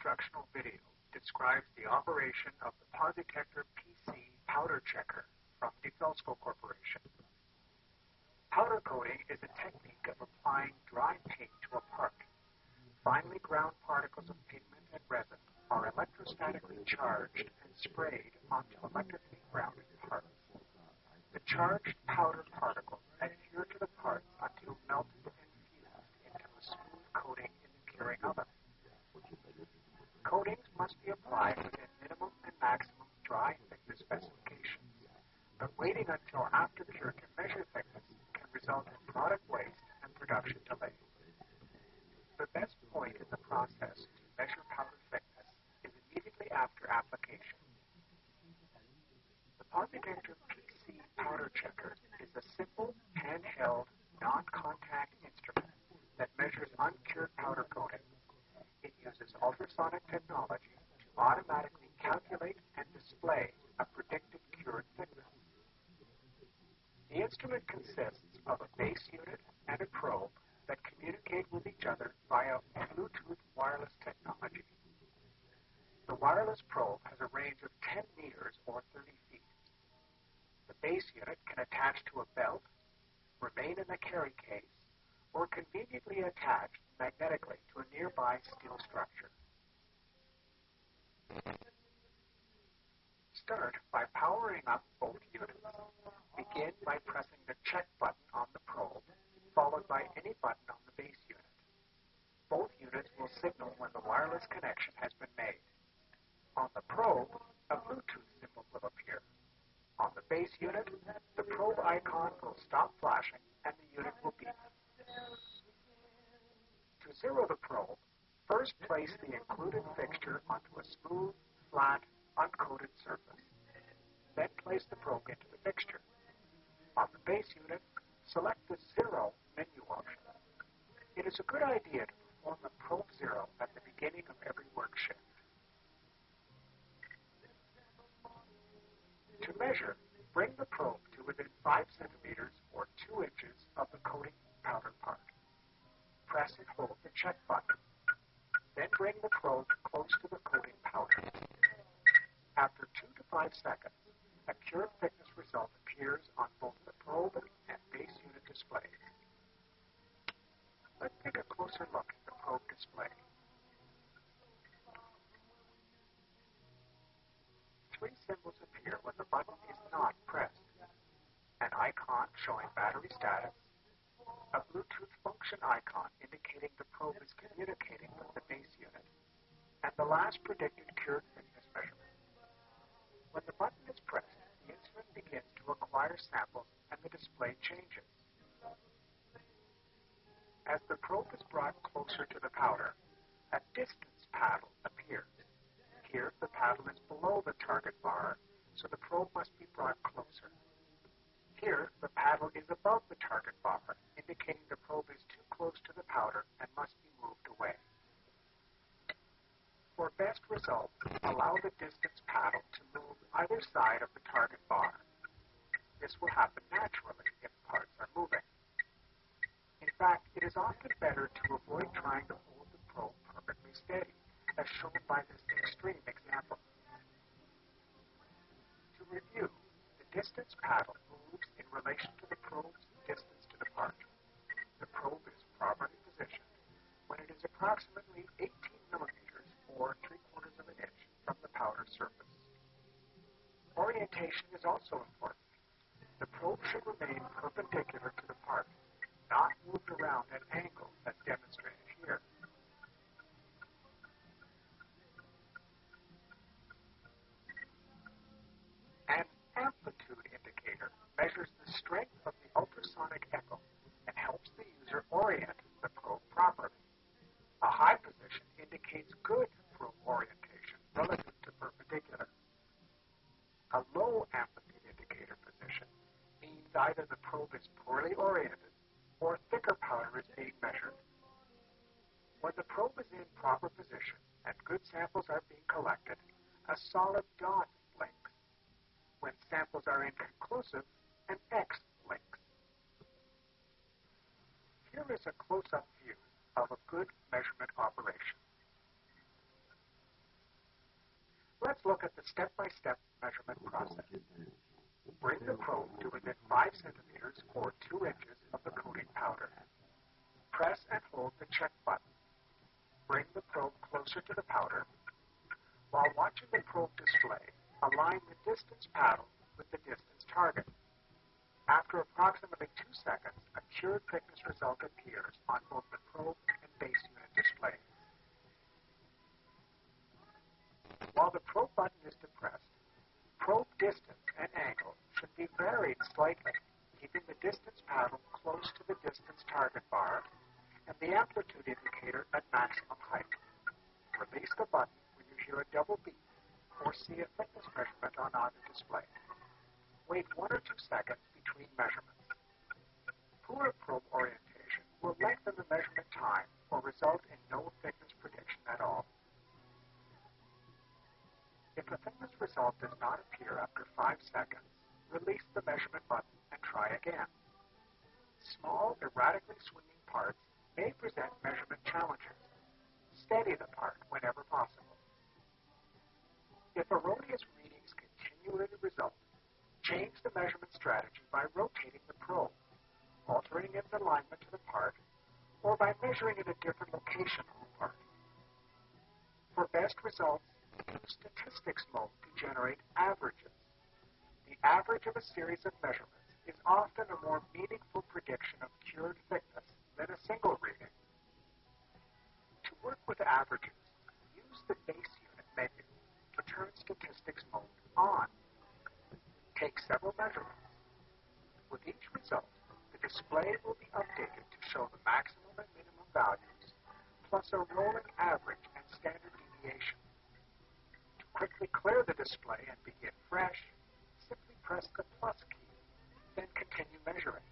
instructional video describes the operation of the powderchk PC powderchk from Defelsco Corporation. Powder coating is a technique of applying dry paint to a part. Finely ground particles of pigment and resin are electrostatically charged and sprayed onto electrically grounded parts. The charged powder particles adhere to the parts until melted and fused into a smooth coating in the curing oven. Coatings must be applied within minimum and maximum dry thickness specifications, but waiting until after cure to measure thickness can result in product waste and production delays. The best point in the process to measure powder thickness is immediately after application. The powderchk PC powder checker is a simple, handheld, non-contact instrument that measures uncured powder coating. It uses ultrasonic technology to automatically calculate and display a predicted cured thickness. The instrument consists of a base unit and a probe that communicate with each other via Bluetooth wireless technology. The wireless probe has a range of 10 meters or 30 feet. The base unit can attach to a belt, remain in the carry case, or conveniently attached magnetically to a nearby steel structure. Start by powering up both units. Begin by pressing the check button on the probe, followed by any button on the base unit. Both units will signal when the wireless connection has been made. On the probe, a Bluetooth symbol will appear. On the base unit, the probe icon will stop flashing and the unit will beep. To zero the probe, first place the included fixture onto a smooth, flat, uncoated surface. Then place the probe into the fixture. On the base unit, select the Zero menu option. It is a good idea to perform the probe zero at the beginning of every work shift. To measure, bring the probe to within 5 centimeters or 2 inches of the coating powder part. Press and hold the check button. Then bring the probe close to the coating powder. After 2 to 5 seconds, a cured thickness result appears on both the probe and base unit displays. Let's take a closer look at the probe display. 3 symbols appear when the button is not pressed. An icon showing battery status, a Bluetooth function icon indicating the probe is communicating with the base unit, and the last predicted cured thickness measurement. When the button is pressed, the instrument begins to acquire samples and the display changes. As the probe is brought closer to the powder, a distance paddle appears. Here, the paddle is below the target bar, so the probe must be brought closer. Here, the paddle is above the target bar, indicating the probe is too close to the powder and must be moved away. For best results, allow the distance paddle to move either side of the target bar. This will happen naturally if parts are moving. In fact, it is often better to avoid trying to hold the probe perfectly steady, as shown by this extreme example. To review, the distance paddle moves in relation to the probe's distance to the part. The probe is properly positioned when it is approximately 18 millimeters or 3/4 of an inch from the powder surface. Orientation is also important. The probe should remain perpendicular to the part, not moved around at angles as demonstrated here. An amplitude indicator measures the strength of the ultrasonic echo and helps the user orient the probe properly. A high position indicates good probe orientation relative to perpendicular. A low amplitude indicator position means either the probe is poorly oriented or thicker powder is being measured. When the probe is in proper position and good samples are being collected, a solid dot blinks. When samples are inconclusive, an X blinks. Here is a close-up view of a good measurement operation. hold the check button. Bring the probe closer to the powder. While watching the probe display, align the distance paddle with the distance target. After approximately 2 seconds, a cured thickness result appears on both the probe and base unit displays. While the probe button is depressed, probe distance and angle should be varied slightly, keeping the distance paddle close to the distance target bar and the amplitude indicator at maximum height. Release the button when you hear a double beep or see a thickness measurement on either display. Wait 1 or 2 seconds between measurements. Poor probe orientation will lengthen the measurement time or result in no thickness prediction at all. If a thickness result does not appear after 5 seconds, release the measurement button and try again. Small, erratically swinging parts may present measurement challenges. Steady the part whenever possible. If erroneous readings continually result, change the measurement strategy by rotating the probe, altering its alignment to the part, or by measuring in a different location on the part. For best results, use statistics mode to generate averages. The average of a series of measurements is often a more meaningful prediction of cured thickness than a single reading. To work with averages, use the base unit menu to turn statistics mode on. Take several measurements. With each result, the display will be updated to show the maximum and minimum values, plus a rolling average and standard deviation. To quickly clear the display and begin fresh, simply press the plus key, then continue measuring.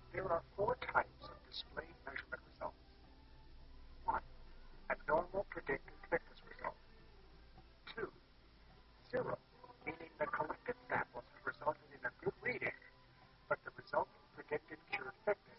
There are 4 types of display measurement results. 1. Abnormal predicted thickness result. 2. 0, meaning the collected samples have resulted in a good reading, but the resulting predicted cured thickness